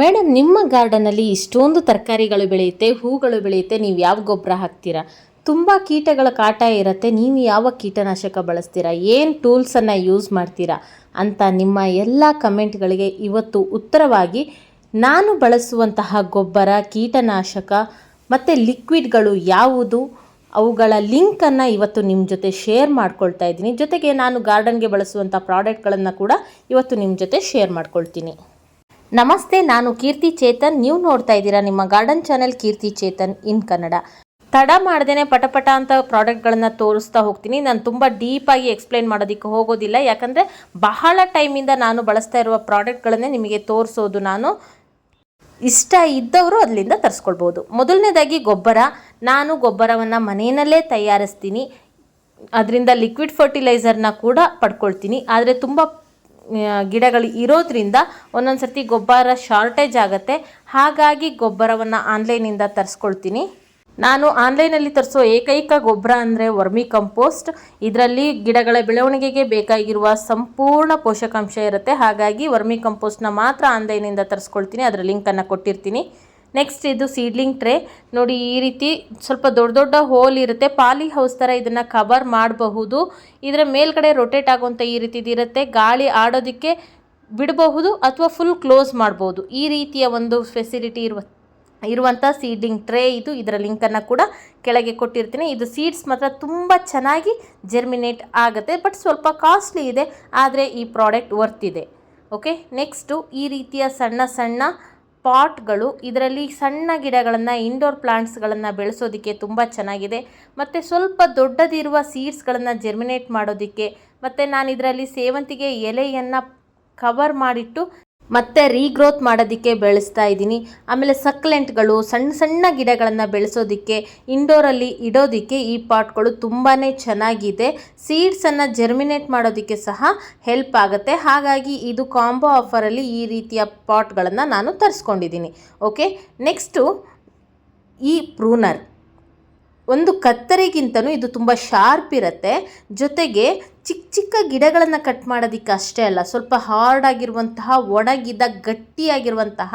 Madam, ನಿಮ್ಮ ಗಾರ್ಡನಲ್ಲಿ ಇಷ್ಟೊಂದು ತರಕಾರಿಗಳು ಬೆಳೆಯುತ್ತೆ, ಹೂಗಳು ಬೆಳೆಯುತ್ತೆ, ನೀವು ಯಾವ ಗೊಬ್ಬರ ಹಾಕ್ತೀರಾ? ತುಂಬ ಕೀಟಗಳ ಕಾಟ ಇರುತ್ತೆ, ನೀವು ಯಾವ ಕೀಟನಾಶಕ ಬಳಸ್ತೀರಾ? ಏನು ಟೂಲ್ಸನ್ನು ಯೂಸ್ ಮಾಡ್ತೀರಾ ಅಂತ ನಿಮ್ಮ ಎಲ್ಲ ಕಮೆಂಟ್ಗಳಿಗೆ ಇವತ್ತು ಉತ್ತರವಾಗಿ ನಾನು ಬಳಸುವಂತಹ ಗೊಬ್ಬರ, ಕೀಟನಾಶಕ ಮತ್ತು ಲಿಕ್ವಿಡ್ಗಳು ಯಾವುದು, ಅವುಗಳ ಲಿಂಕನ್ನು ಇವತ್ತು ನಿಮ್ಮ ಜೊತೆ ಶೇರ್ ಮಾಡ್ಕೊಳ್ತಾ ಇದ್ದೀನಿ. ಜೊತೆಗೆ ನಾನು ಗಾರ್ಡನ್ಗೆ ಬಳಸುವಂಥ ಪ್ರಾಡಕ್ಟ್ಗಳನ್ನು ಕೂಡ ಇವತ್ತು ನಿಮ್ಮ ಜೊತೆ ಶೇರ್ ಮಾಡ್ಕೊಳ್ತೀನಿ. ನಮಸ್ತೆ, ನಾನು ಕೀರ್ತಿ ಚೇತನ್. ನೀವು ನೋಡ್ತಾ ಇದ್ದೀರಾ ನಿಮ್ಮ ಗಾರ್ಡನ್ ಚಾನೆಲ್ ಕೀರ್ತಿ ಚೇತನ್ ಇನ್ ಕನ್ನಡ. ತಡ ಮಾಡ್ದೇನೆ ಪಟಪಟ ಅಂತ ಪ್ರಾಡಕ್ಟ್ಗಳನ್ನು ತೋರಿಸ್ತಾ ಹೋಗ್ತೀನಿ. ನಾನು ತುಂಬ ಡೀಪಾಗಿ ಎಕ್ಸ್ಪ್ಲೈನ್ ಮಾಡೋದಕ್ಕೆ ಹೋಗೋದಿಲ್ಲ, ಯಾಕಂದರೆ ಬಹಳ ಟೈಮಿಂದ ನಾನು ಬಳಸ್ತಾ ಇರುವ ಪ್ರಾಡಕ್ಟ್ಗಳನ್ನೇ ನಿಮಗೆ ತೋರಿಸೋದು. ನಾನು ಇಷ್ಟ ಇದ್ದವರು ಅದರಿಂದ ತರಿಸ್ಕೊಳ್ಬೋದು. ಮೊದಲನೇದಾಗಿ ಗೊಬ್ಬರ. ನಾನು ಗೊಬ್ಬರವನ್ನು ಮನೆಯಲ್ಲೇ ತಯಾರಿಸ್ತೀನಿ. ಅದರಿಂದ ಲಿಕ್ವಿಡ್ ಫರ್ಟಿಲೈಸರ್ನ ಕೂಡ ಪಡ್ಕೊಳ್ತೀನಿ. ಆದರೆ ತುಂಬ ಗಿಡಗಳು ಇರೋದ್ರಿಂದ ಒಂದೊಂದು ಸರ್ತಿ ಗೊಬ್ಬರ ಶಾರ್ಟೇಜ್ ಆಗುತ್ತೆ. ಹಾಗಾಗಿ ಗೊಬ್ಬರವನ್ನು ಆನ್ಲೈನಿಂದ ತರಿಸ್ಕೊಳ್ತೀನಿ. ನಾನು ಆನ್ಲೈನಲ್ಲಿ ತರಿಸೋ ಏಕೈಕ ಗೊಬ್ಬರ ಅಂದರೆ ವರ್ಮಿ ಕಂಪೋಸ್ಟ್. ಇದರಲ್ಲಿ ಗಿಡಗಳ ಬೆಳವಣಿಗೆಗೆ ಬೇಕಾಗಿರುವ ಸಂಪೂರ್ಣ ಪೋಷಕಾಂಶ ಇರುತ್ತೆ. ಹಾಗಾಗಿ ವರ್ಮಿ ಕಂಪೋಸ್ಟ್ನ ಮಾತ್ರ ಆನ್ಲೈನಿಂದ ತರಿಸ್ಕೊಳ್ತೀನಿ. ಅದರ ಲಿಂಕನ್ನು ಕೊಟ್ಟಿರ್ತೀನಿ. ನೆಕ್ಸ್ಟ್ ಇದು ಸೀಡ್ಲಿಂಗ್ ಟ್ರೇ. ನೋಡಿ, ಈ ರೀತಿ ಸ್ವಲ್ಪ ದೊಡ್ಡ ದೊಡ್ಡ ಹೋಲ್ ಇರುತ್ತೆ. ಪಾಲಿ ಹೌಸ್ ಥರ ಇದನ್ನು ಕವರ್ ಮಾಡಬಹುದು. ಇದರ ಮೇಲ್ಗಡೆ ರೊಟೇಟ್ ಆಗುವಂಥ ಈ ರೀತಿದು ಇರುತ್ತೆ. ಗಾಳಿ ಆಡೋದಕ್ಕೆ ಬಿಡಬಹುದು ಅಥವಾ ಫುಲ್ ಕ್ಲೋಸ್ ಮಾಡ್ಬೋದು. ಈ ರೀತಿಯ ಒಂದು ಫೆಸಿಲಿಟಿ ಇರುವಂಥ ಸೀಡ್ಲಿಂಗ್ ಟ್ರೇ ಇದು. ಇದರ ಲಿಂಕನ್ನು ಕೂಡ ಕೆಳಗೆ ಕೊಟ್ಟಿರ್ತೀನಿ. ಇದು ಸೀಡ್ಸ್ ಮಾತ್ರ ತುಂಬ ಚೆನ್ನಾಗಿ ಜರ್ಮಿನೇಟ್ ಆಗುತ್ತೆ, ಬಟ್ ಸ್ವಲ್ಪ ಕಾಸ್ಟ್ಲಿ ಇದೆ. ಆದರೆ ಈ ಪ್ರಾಡಕ್ಟ್ ವರ್ತ್ ಇದೆ. ಓಕೆ, ನೆಕ್ಸ್ಟು ಈ ರೀತಿಯ ಸಣ್ಣ ಸಣ್ಣ ಪಾಟ್ಗಳು. ಇದರಲ್ಲಿ ಸಣ್ಣ ಗಿಡಗಳನ್ನು, ಇಂಡೋರ್ ಪ್ಲಾಂಟ್ಸ್ಗಳನ್ನು ಬೆಳೆಸೋದಕ್ಕೆ ತುಂಬ ಚೆನ್ನಾಗಿದೆ. ಮತ್ತು ಸ್ವಲ್ಪ ದೊಡ್ಡದಿರುವ ಸೀಡ್ಸ್ಗಳನ್ನು ಜರ್ಮಿನೇಟ್ ಮಾಡೋದಕ್ಕೆ. ಮತ್ತು ನಾನು ಇದರಲ್ಲಿ ಸೇವಂತಿಗೆ ಎಲೆಯನ್ನು ಕವರ್ ಮಾಡಿಟ್ಟು ಮತ್ತೆ ರೀಗ್ರೋತ್ ಮಾಡೋದಕ್ಕೆ ಬೆಳೆಸ್ತಾ ಇದ್ದೀನಿ. ಆಮೇಲೆ ಸಕ್ಲೆಂಟ್ಗಳು, ಸಣ್ಣ ಸಣ್ಣ ಗಿಡಗಳನ್ನು ಬೆಳೆಸೋದಕ್ಕೆ, ಇಂಡೋರಲ್ಲಿ ಇಡೋದಕ್ಕೆ ಈ ಪಾಟ್ಗಳು ತುಂಬಾ ಚೆನ್ನಾಗಿದೆ. ಸೀಡ್ಸನ್ನು ಜರ್ಮಿನೇಟ್ ಮಾಡೋದಕ್ಕೆ ಸಹ ಹೆಲ್ಪ್ ಆಗುತ್ತೆ. ಹಾಗಾಗಿ ಇದು ಕಾಂಬೋ ಆಫರಲ್ಲಿ ಈ ರೀತಿಯ ಪಾಟ್ಗಳನ್ನು ನಾನು ತರಿಸ್ಕೊಂಡಿದ್ದೀನಿ. ಓಕೆ, ನೆಕ್ಸ್ಟು ಈ ಪ್ರೂನರ್. ಒಂದು ಕತ್ತರಿಗಿಂತನೂ ಇದು ತುಂಬ ಶಾರ್ಪ್ ಇರುತ್ತೆ. ಜೊತೆಗೆ ಚಿಕ್ಕ ಚಿಕ್ಕ ಗಿಡಗಳನ್ನು ಕಟ್ ಮಾಡೋದಕ್ಕೆ ಅಷ್ಟೇ ಅಲ್ಲ, ಸ್ವಲ್ಪ ಹಾರ್ಡ್ ಆಗಿರುವಂತಹ, ಒಣಗಿದ ಗಟ್ಟಿಯಾಗಿರುವಂತಹ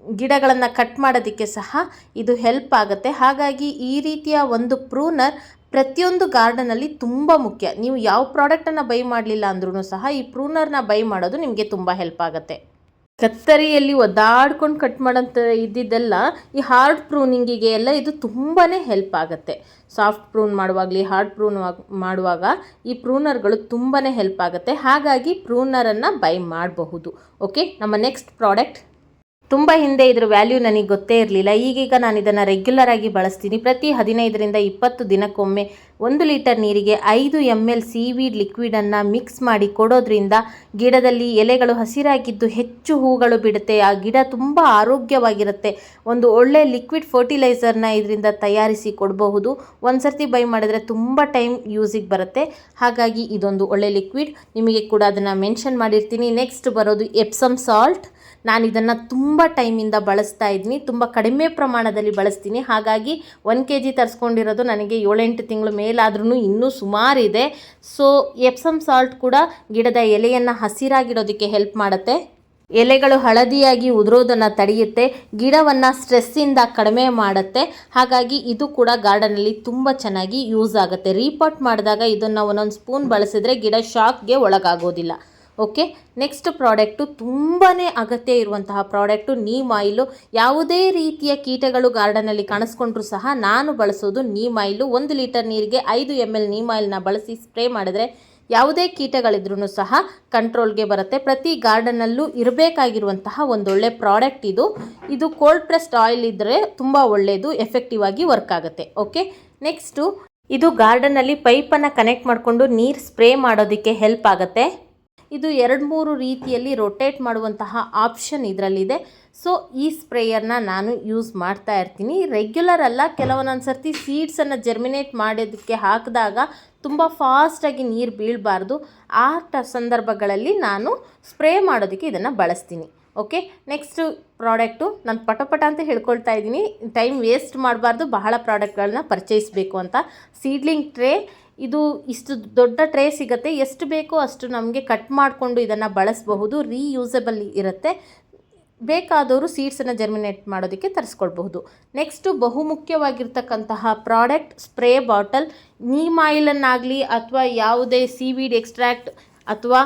ಗಿಡಗಳನ್ನು ಕಟ್ ಮಾಡೋದಕ್ಕೆ ಸಹ ಇದು ಹೆಲ್ಪ್ ಆಗುತ್ತೆ. ಹಾಗಾಗಿ ಈ ರೀತಿಯ ಒಂದು ಪ್ರೂನರ್ ಪ್ರತಿಯೊಂದು ಗಾರ್ಡನಲ್ಲಿ ತುಂಬ ಮುಖ್ಯ. ನೀವು ಯಾವ ಪ್ರಾಡಕ್ಟನ್ನು ಬೈ ಮಾಡಲಿಲ್ಲ ಅಂದ್ರೂ ಸಹ ಈ ಪ್ರೂನರ್ನ ಬೈ ಮಾಡೋದು ನಿಮಗೆ ತುಂಬ ಹೆಲ್ಪ್ ಆಗುತ್ತೆ. ಕತ್ತರಿಯಲ್ಲಿ ಒದ್ದಾಡ್ಕೊಂಡು ಕಟ್ ಮಾಡೋಂಥ ಇದ್ದಿದ್ದೆಲ್ಲ ಈ ಹಾರ್ಡ್ ಪ್ರೂನಿಂಗಿಗೆ ಎಲ್ಲ ಇದು ತುಂಬಾ ಹೆಲ್ಪ್ ಆಗುತ್ತೆ. ಸಾಫ್ಟ್ ಪ್ರೂನ್ ಮಾಡುವಾಗಲಿ, ಹಾರ್ಡ್ ಪ್ರೂನ್ ಮಾಡುವಾಗ ಈ ಪ್ರೂನರ್ಗಳು ತುಂಬಾ ಹೆಲ್ಪ್ ಆಗುತ್ತೆ. ಹಾಗಾಗಿ ಪ್ರೂನರನ್ನು ಬೈ ಮಾಡಬಹುದು. ಓಕೆ, ನಮ್ಮ ನೆಕ್ಸ್ಟ್ ಪ್ರಾಡಕ್ಟ್. ತುಂಬ ಹಿಂದೆ ಇದ್ರ ವ್ಯಾಲ್ಯೂ ನನಗೆ ಗೊತ್ತೇ ಇರಲಿಲ್ಲ. ಈಗೀಗ ನಾನು ಇದನ್ನು ರೆಗ್ಯುಲರ್ ಆಗಿ ಬಳಸ್ತೀನಿ. ಪ್ರತಿ 15ರಿಂದ 20 ದಿನಕ್ಕೊಮ್ಮೆ 1 ಲೀಟರ್ ನೀರಿಗೆ 5 ml ಸೀವೀಡ್ ಲಿಕ್ವಿಡನ್ನು ಮಿಕ್ಸ್ ಮಾಡಿ ಕೊಡೋದ್ರಿಂದ ಗಿಡದಲ್ಲಿ ಎಲೆಗಳು ಹಸಿರಾಗಿದ್ದು ಹೆಚ್ಚು ಹೂಗಳು ಬಿಡುತ್ತೆ. ಆ ಗಿಡ ತುಂಬ ಆರೋಗ್ಯವಾಗಿರುತ್ತೆ. ಒಂದು ಒಳ್ಳೆ ಲಿಕ್ವಿಡ್ ಫರ್ಟಿಲೈಸರ್ನ ಇದರಿಂದ ತಯಾರಿಸಿ ಕೊಡಬಹುದು. ಒಂದು ಸರ್ತಿ ಬೈ ಮಾಡಿದ್ರೆ ತುಂಬ ಟೈಮ್ ಯೂಸಿಗೆ ಬರುತ್ತೆ. ಹಾಗಾಗಿ ಇದೊಂದು ಒಳ್ಳೆ ಲಿಕ್ವಿಡ್. ನಿಮಗೆ ಕೂಡ ಅದನ್ನು ಮೆನ್ಷನ್ ಮಾಡಿರ್ತೀನಿ. ನೆಕ್ಸ್ಟ್ ಬರೋದು ಎಪ್ಸಮ್ ಸಾಲ್ಟ್. ನಾನು ಇದನ್ನು ತುಂಬ ಟೈಮಿಂದ ಬಳಸ್ತಾ ಇದ್ದೀನಿ. ತುಂಬ ಕಡಿಮೆ ಪ್ರಮಾಣದಲ್ಲಿ ಬಳಸ್ತೀನಿ. ಹಾಗಾಗಿ 1 kg ತರಿಸ್ಕೊಂಡಿರೋದು ನನಗೆ 7-8 ತಿಂಗಳು ಮೇಲಾದ್ರೂ ಇನ್ನೂ ಸುಮಾರಿದೆ. ಸೊ ಎಪ್ಸಮ್ ಸಾಲ್ಟ್ ಕೂಡ ಗಿಡದ ಎಲೆಯನ್ನು ಹಸಿರಾಗಿಡೋದಕ್ಕೆ ಹೆಲ್ಪ್ ಮಾಡುತ್ತೆ. ಎಲೆಗಳು ಹಳದಿಯಾಗಿ ಉದುರೋದನ್ನು ತಡೆಯುತ್ತೆ. ಗಿಡವನ್ನು ಸ್ಟ್ರೆಸ್ಸಿಂದ ಕಡಿಮೆ ಮಾಡುತ್ತೆ. ಹಾಗಾಗಿ ಇದು ಕೂಡ ಗಾರ್ಡನಲ್ಲಿ ತುಂಬ ಚೆನ್ನಾಗಿ ಯೂಸ್ ಆಗುತ್ತೆ. ರೀಪಾಟ್ ಮಾಡಿದಾಗ ಇದನ್ನು ಒಂದೊಂದು ಸ್ಪೂನ್ ಬಳಸಿದ್ರೆ ಗಿಡ ಶಾಕ್ಗೆ ಒಳಗಾಗೋದಿಲ್ಲ. ಓಕೆ, ನೆಕ್ಸ್ಟ್ ಪ್ರಾಡಕ್ಟು ತುಂಬಾ ಅಗತ್ಯ ಇರುವಂತಹ ಪ್ರಾಡಕ್ಟು ನೀಮ್ ಆಯಿಲು. ಯಾವುದೇ ರೀತಿಯ ಕೀಟಗಳು ಗಾರ್ಡನಲ್ಲಿ ಕಾಣಿಸ್ಕೊಂಡ್ರೂ ಸಹ ನಾನು ಬಳಸೋದು ನೀಮ್ ಆಯಿಲು. 1 ಲೀಟರ್ ನೀರಿಗೆ 5 ml ನೀಮ್ ಆಯಿಲ್ನ ಬಳಸಿ ಸ್ಪ್ರೇ ಮಾಡಿದ್ರೆ ಯಾವುದೇ ಕೀಟಗಳಿದ್ರೂ ಸಹ ಕಂಟ್ರೋಲ್ಗೆ ಬರುತ್ತೆ. ಪ್ರತಿ ಗಾರ್ಡನಲ್ಲೂ ಇರಬೇಕಾಗಿರುವಂತಹ ಒಂದೊಳ್ಳೆ ಪ್ರಾಡಕ್ಟ್ ಇದು. ಇದು ಕೋಲ್ಡ್ ಪ್ರೆಸ್ಡ್ ಆಯಿಲ್ ಇದ್ದರೆ ತುಂಬ ಒಳ್ಳೆಯದು, ಎಫೆಕ್ಟಿವ್ ಆಗಿ ವರ್ಕ್ ಆಗುತ್ತೆ. ಓಕೆ, ನೆಕ್ಸ್ಟು ಇದು ಗಾರ್ಡನಲ್ಲಿ ಪೈಪನ್ನು ಕನೆಕ್ಟ್ ಮಾಡಿಕೊಂಡು ನೀರು ಸ್ಪ್ರೇ ಮಾಡೋದಕ್ಕೆ ಹೆಲ್ಪ್ ಆಗುತ್ತೆ. ಇದು 2-3 ರೀತಿಯಲ್ಲಿ ರೊಟೇಟ್ ಮಾಡುವಂತಹ ಆಪ್ಷನ್ ಇದರಲ್ಲಿದೆ. ಸೊ ಈ ಸ್ಪ್ರೇಯರ್ನ ನಾನು ಯೂಸ್ ಮಾಡ್ತಾ ಇರ್ತೀನಿ. ರೆಗ್ಯುಲರ್ ಅಲ್ಲ, ಕೆಲವೊಂದೊಂದು ಸರ್ತಿ ಸೀಡ್ಸನ್ನು ಜರ್ಮಿನೇಟ್ ಮಾಡೋದಕ್ಕೆ ಹಾಕಿದಾಗ ತುಂಬ ಫಾಸ್ಟಾಗಿ ನೀರು ಬೀಳಬಾರ್ದು. ಆ ಸಂದರ್ಭಗಳಲ್ಲಿ ನಾನು ಸ್ಪ್ರೇ ಮಾಡೋದಕ್ಕೆ ಇದನ್ನು ಬಳಸ್ತೀನಿ. ಓಕೆ, ನೆಕ್ಸ್ಟು ಪ್ರಾಡಕ್ಟು ನಾನು ಪಟಪಟ ಅಂತ ಹೇಳ್ಕೊಳ್ತಾ ಇದ್ದೀನಿ. ಟೈಮ್ ವೇಸ್ಟ್ ಮಾಡಬಾರ್ದು, ಬಹಳ ಪ್ರಾಡಕ್ಟ್ಗಳನ್ನ ಪರ್ಚೇಸ್ಬೇಕು ಅಂತ. Seedling tray. ಇದು ಇಷ್ಟು ದೊಡ್ಡ ಟ್ರೇ ಸಿಗುತ್ತೆ. ಎಷ್ಟು ಬೇಕೋ ಅಷ್ಟು ನಮಗೆ ಕಟ್ ಮಾಡಿಕೊಂಡು ಇದನ್ನು ಬಳಸಬಹುದು. ರೀಯೂಸಬಲ್ ಇರುತ್ತೆ. ಬೇಕಾದವರು ಸೀಡ್ಸನ್ನು ಜರ್ಮಿನೇಟ್ ಮಾಡೋದಕ್ಕೆ ತರಿಸ್ಕೊಳ್ಬಹುದು. ನೆಕ್ಸ್ಟು ಬಹುಮುಖ್ಯವಾಗಿರ್ತಕ್ಕಂತಹ ಪ್ರಾಡಕ್ಟ್ ಸ್ಪ್ರೇ ಬಾಟಲ್. ನೀಮ್ ಆಯಿಲನ್ನಾಗಲಿ ಅಥವಾ ಯಾವುದೇ ಸೀವೀಡ್ ಎಕ್ಸ್ಟ್ರಾಕ್ಟ್ ಅಥವಾ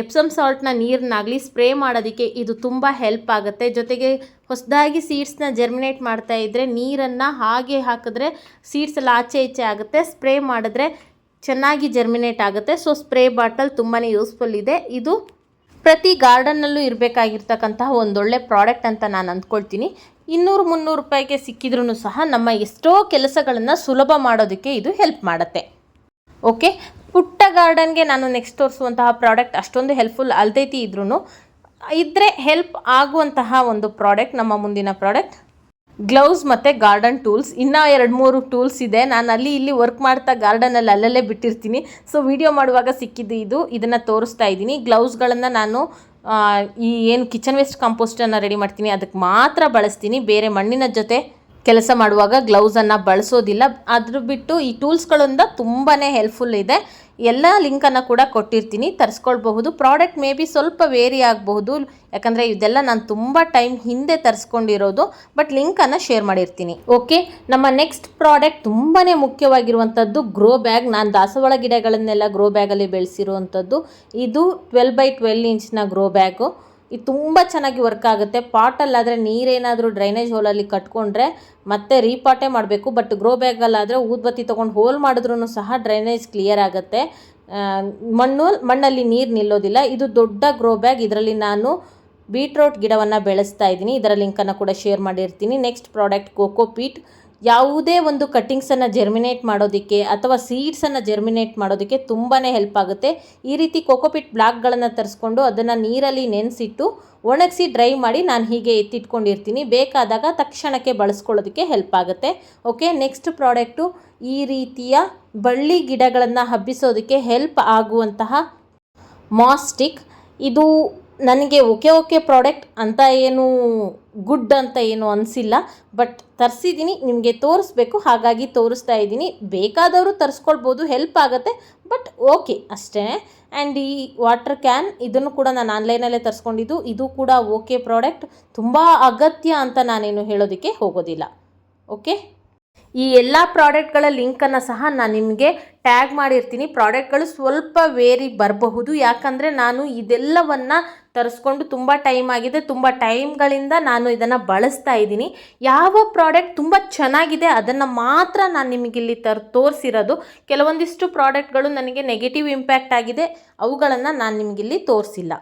ಎಪ್ಸಮ್ ಸಾಲ್ಟ್ನ ನೀರನ್ನಾಗಲಿ ಸ್ಪ್ರೇ ಮಾಡೋದಕ್ಕೆ ಇದು ತುಂಬ ಹೆಲ್ಪ್ ಆಗುತ್ತೆ. ಜೊತೆಗೆ ಹೊಸದಾಗಿ ಸೀಡ್ಸ್ನ ಜರ್ಮಿನೇಟ್ ಮಾಡ್ತಾ ಇದ್ದರೆ ನೀರನ್ನು ಹಾಗೆ ಹಾಕಿದ್ರೆ ಸೀಡ್ಸ್ ಎಲ್ಲ ಆಚೆ ಈಚೆ ಆಗುತ್ತೆ. ಸ್ಪ್ರೇ ಮಾಡಿದ್ರೆ ಚೆನ್ನಾಗಿ ಜರ್ಮಿನೇಟ್ ಆಗುತ್ತೆ. ಸೊ ಸ್ಪ್ರೇ ಬಾಟಲ್ ತುಂಬಾ ಯೂಸ್ಫುಲ್ ಇದೆ. ಇದು ಪ್ರತಿ ಗಾರ್ಡನ್ನಲ್ಲೂ ಇರಬೇಕಾಗಿರ್ತಕ್ಕಂತಹ ಒಂದೊಳ್ಳೆ ಪ್ರಾಡಕ್ಟ್ ಅಂತ ನಾನು ಅಂದ್ಕೊಳ್ತೀನಿ. 200-300 ರೂಪಾಯಿಗೆ ಸಿಕ್ಕಿದ್ರೂ ಸಹ ನಮ್ಮ ಎಷ್ಟೋ ಕೆಲಸಗಳನ್ನು ಸುಲಭ ಮಾಡೋದಕ್ಕೆ ಇದು ಹೆಲ್ಪ್ ಮಾಡುತ್ತೆ. ಓಕೆ, ಪುಟ್ಟ ಗಾರ್ಡನ್ಗೆ ನಾನು ನೆಕ್ಸ್ಟ್ ತೋರಿಸುವಂತಹ ಪ್ರಾಡಕ್ಟ್ ಅಷ್ಟೊಂದು ಹೆಲ್ಪ್ಫುಲ್ ಅಲ್ದೈತಿ ಇದ್ದರೆ ಹೆಲ್ಪ್ ಆಗುವಂತಹ ಒಂದು ಪ್ರಾಡಕ್ಟ್ ನಮ್ಮ ಮುಂದಿನ ಪ್ರಾಡಕ್ಟ್ ಗ್ಲೌಸ್ ಮತ್ತು ಗಾರ್ಡನ್ ಟೂಲ್ಸ್. ಇನ್ನೂ 2-3 ಟೂಲ್ಸ್ ಇದೆ. ನಾನು ಅಲ್ಲಿ ಇಲ್ಲಿ ವರ್ಕ್ ಮಾಡ್ತಾ ಗಾರ್ಡನಲ್ಲಿ ಅಲ್ಲಲ್ಲೇ ಬಿಟ್ಟಿರ್ತೀನಿ. ಸೊ ವಿಡಿಯೋ ಮಾಡುವಾಗ ಸಿಕ್ಕಿದ್ದು ಇದನ್ನು ತೋರಿಸ್ತಾ ಇದ್ದೀನಿ. ಗ್ಲೌಸ್ಗಳನ್ನು ನಾನು ಈ ಏನು ಕಿಚನ್ ವೇಸ್ಟ್ ಕಾಂಪೋಸ್ಟನ್ನು ರೆಡಿ ಮಾಡ್ತೀನಿ ಅದಕ್ಕೆ ಮಾತ್ರ ಬಳಸ್ತೀನಿ. ಬೇರೆ ಮಣ್ಣಿನ ಜೊತೆ ಕೆಲಸ ಮಾಡುವಾಗ ಗ್ಲೌಸನ್ನು ಬಳಸೋದಿಲ್ಲ. ಅದ್ರ ಬಿಟ್ಟು ಈ ಟೂಲ್ಸ್ಗಳಿಂದ ತುಂಬಾ ಹೆಲ್ಪ್ಫುಲ್ ಇದೆ. ಎಲ್ಲ ಲಿಂಕನ್ನು ಕೂಡ ಕೊಟ್ಟಿರ್ತೀನಿ, ತರಿಸ್ಕೊಳ್ಬಹುದು. ಪ್ರಾಡಕ್ಟ್ ಮೇ ಬಿ ಸ್ವಲ್ಪ ವೇರಿ ಆಗಬಹುದು, ಯಾಕಂದರೆ ಇದೆಲ್ಲ ನಾನು ತುಂಬ ಟೈಮ್ ಹಿಂದೆ ತರಿಸ್ಕೊಂಡಿರೋದು. ಬಟ್ ಲಿಂಕನ್ನು ಶೇರ್ ಮಾಡಿರ್ತೀನಿ. ಓಕೆ, ನಮ್ಮ ನೆಕ್ಸ್ಟ್ ಪ್ರಾಡಕ್ಟ್ ತುಂಬಾ ಮುಖ್ಯವಾಗಿರುವಂಥದ್ದು ಗ್ರೋ ಬ್ಯಾಗ್. ನಾನು ದಾಸವಾಳ ಗಿಡಗಳನ್ನೆಲ್ಲ ಗ್ರೋ ಬ್ಯಾಗಲ್ಲಿ ಬೆಳೆಸಿರುವಂಥದ್ದು. ಇದು 12x12 ಇಂಚ್ನ ಗ್ರೋ ಬ್ಯಾಗು. ಇದು ತುಂಬ ಚೆನ್ನಾಗಿ ವರ್ಕ್ ಆಗುತ್ತೆ. ಪಾಟಲ್ಲಾದರೆ ನೀರೇನಾದರೂ ಡ್ರೈನೇಜ್ ಹೋಲಲ್ಲಿ ಕಟ್ಕೊಂಡ್ರೆ ಮತ್ತೆ ರೀಪಾಟೇ ಮಾಡಬೇಕು. ಬಟ್ ಗ್ರೋ ಬ್ಯಾಗಲ್ಲಾದರೆ ಊದ್ಬತ್ತಿ ತೊಗೊಂಡು ಹೋಲ್ ಮಾಡಿದ್ರೂ ಸಹ ಡ್ರೈನೇಜ್ ಕ್ಲಿಯರ್ ಆಗುತ್ತೆ. ಮಣ್ಣಲ್ಲಿ ನೀರು ನಿಲ್ಲೋದಿಲ್ಲ. ಇದು ದೊಡ್ಡ ಗ್ರೋ ಬ್ಯಾಗ್. ಇದರಲ್ಲಿ ನಾನು ಬೀಟ್ರೋಟ್ ಗಿಡವನ್ನು ಬೆಳೆಸ್ತಾ ಇದ್ದೀನಿ. ಇದರ ಲಿಂಕನ್ನು ಕೂಡ ಶೇರ್ ಮಾಡಿರ್ತೀನಿ. Next product cocopeat. ಯಾವುದೇ ಒಂದು ಕಟ್ಟಿಂಗ್ಸನ್ನು ಜರ್ಮಿನೇಟ್ ಮಾಡೋದಕ್ಕೆ ಅಥವಾ ಸೀಡ್ಸನ್ನು ಜರ್ಮಿನೇಟ್ ಮಾಡೋದಕ್ಕೆ ತುಂಬಾ ಹೆಲ್ಪ್ ಆಗುತ್ತೆ. ಈ ರೀತಿ ಕೋಕೋಪೀಟ್ ಬ್ಲಾಕ್ಗಳನ್ನು ತರಿಸ್ಕೊಂಡು ಅದನ್ನು ನೀರಲ್ಲಿ ನೆನೆಸಿಟ್ಟು ಒಣಗಿಸಿ ಡ್ರೈ ಮಾಡಿ ನಾನು ಹೀಗೆ ಎತ್ತಿಟ್ಕೊಂಡಿರ್ತೀನಿ. ಬೇಕಾದಾಗ ತಕ್ಷಣಕ್ಕೆ ಬಳಸ್ಕೊಳ್ಳೋದಕ್ಕೆ ಹೆಲ್ಪ್ ಆಗುತ್ತೆ. ಓಕೆ, ನೆಕ್ಸ್ಟ್ ಪ್ರಾಡಕ್ಟು ಈ ರೀತಿಯ ಬಳ್ಳಿ ಗಿಡಗಳನ್ನು ಹಬ್ಬಿಸೋದಕ್ಕೆ ಹೆಲ್ಪ್ ಆಗುವಂತಹ ಮಾಸ್ ಸ್ಟಿಕ್. ಇದು ನನಗೆ ಓಕೆ ಪ್ರಾಡಕ್ಟ್ ಅಂತ ಏನು ಗುಡ್ ಅಂತ ಏನು ಅನಿಸಿಲ್ಲ. ಬಟ್ ತರಿಸಿದ್ದೀನಿ, ನಿಮಗೆ ತೋರಿಸ್ಬೇಕು ಹಾಗಾಗಿ ತೋರಿಸ್ತಾ ಇದ್ದೀನಿ. ಬೇಕಾದವರು ತರಿಸ್ಕೊಳ್ಬೋದು, ಹೆಲ್ಪ್ ಆಗುತ್ತೆ. ಬಟ್ ಓಕೆ ಅಷ್ಟೇ. ಆ್ಯಂಡ್ ಈ ವಾಟರ್ ಕ್ಯಾನ್, ಇದನ್ನು ಕೂಡ ನಾನು ಆನ್ಲೈನಲ್ಲೇ ತರಿಸ್ಕೊಂಡಿದ್ದು. ಇದು ಕೂಡ ಓಕೆ ಪ್ರಾಡಕ್ಟ್, ತುಂಬ ಅಗತ್ಯ ಅಂತ ನಾನೇನು ಹೇಳೋದಕ್ಕೆ ಹೋಗೋದಿಲ್ಲ. ಓಕೆ, ಈ ಎಲ್ಲ ಪ್ರಾಡಕ್ಟ್ಗಳ ಲಿಂಕನ್ನು ಸಹ ನಾನು ನಿಮಗೆ ಟ್ಯಾಗ್ ಮಾಡಿರ್ತೀನಿ. ಪ್ರಾಡಕ್ಟ್ಗಳು ಸ್ವಲ್ಪ ವೇರಿ ಬರಬಹುದು, ಯಾಕಂದರೆ ನಾನು ಇದೆಲ್ಲವನ್ನು ತರಿಸ್ಕೊಂಡು ತುಂಬ ಟೈಮ್ ಆಗಿದೆ. ತುಂಬ ಟೈಮ್ಗಳಿಂದ ನಾನು ಇದನ್ನು ಬಳಸ್ತಾ ಇದ್ದೀನಿ. ಯಾವ ಪ್ರಾಡಕ್ಟ್ ತುಂಬ ಚೆನ್ನಾಗಿದೆ ಅದನ್ನು ಮಾತ್ರ ನಾನು ನಿಮಗಿಲ್ಲಿ ತೋರಿಸಿರೋದು. ಕೆಲವೊಂದಿಷ್ಟು ಪ್ರಾಡಕ್ಟ್ಗಳು ನನಗೆ ನೆಗೆಟಿವ್ ಇಂಪ್ಯಾಕ್ಟ್ ಆಗಿದೆ, ಅವುಗಳನ್ನು ನಾನು ನಿಮಗಿಲ್ಲಿ ತೋರಿಸಿಲ್ಲ.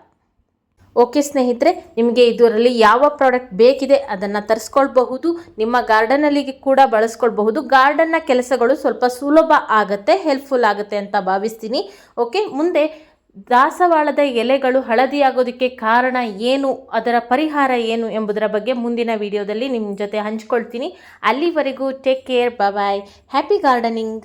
ಓಕೆ ಸ್ನೇಹಿತರೆ, ನಿಮಗೆ ಇದರಲ್ಲಿ ಯಾವ ಪ್ರಾಡಕ್ಟ್ ಬೇಕಿದೆ ಅದನ್ನು ತರಿಸ್ಕೊಳ್ಬಹುದು. ನಿಮ್ಮ ಗಾರ್ಡನಲ್ಲಿ ಕೂಡ ಬಳಸ್ಕೊಳ್ಬಹುದು. ಗಾರ್ಡನ್ನ ಕೆಲಸಗಳು ಸ್ವಲ್ಪ ಸುಲಭ ಆಗುತ್ತೆ, ಹೆಲ್ಪ್ಫುಲ್ ಆಗುತ್ತೆ ಅಂತ ಭಾವಿಸ್ತೀನಿ. ಓಕೆ, ಮುಂದೆ ದಾಸವಾಳದ ಎಲೆಗಳು ಹಳದಿಯಾಗೋದಕ್ಕೆ ಕಾರಣ ಏನು, ಅದರ ಪರಿಹಾರ ಏನು ಎಂಬುದರ ಬಗ್ಗೆ ಮುಂದಿನ ವಿಡಿಯೋದಲ್ಲಿ ನಿಮ್ಮ ಜೊತೆ ಹಂಚ್ಕೊಳ್ತೀನಿ. ಅಲ್ಲಿವರೆಗೂ ಟೇಕ್ ಕೇರ್, ಬಾಯ್, ಹ್ಯಾಪಿ ಗಾರ್ಡನಿಂಗ್.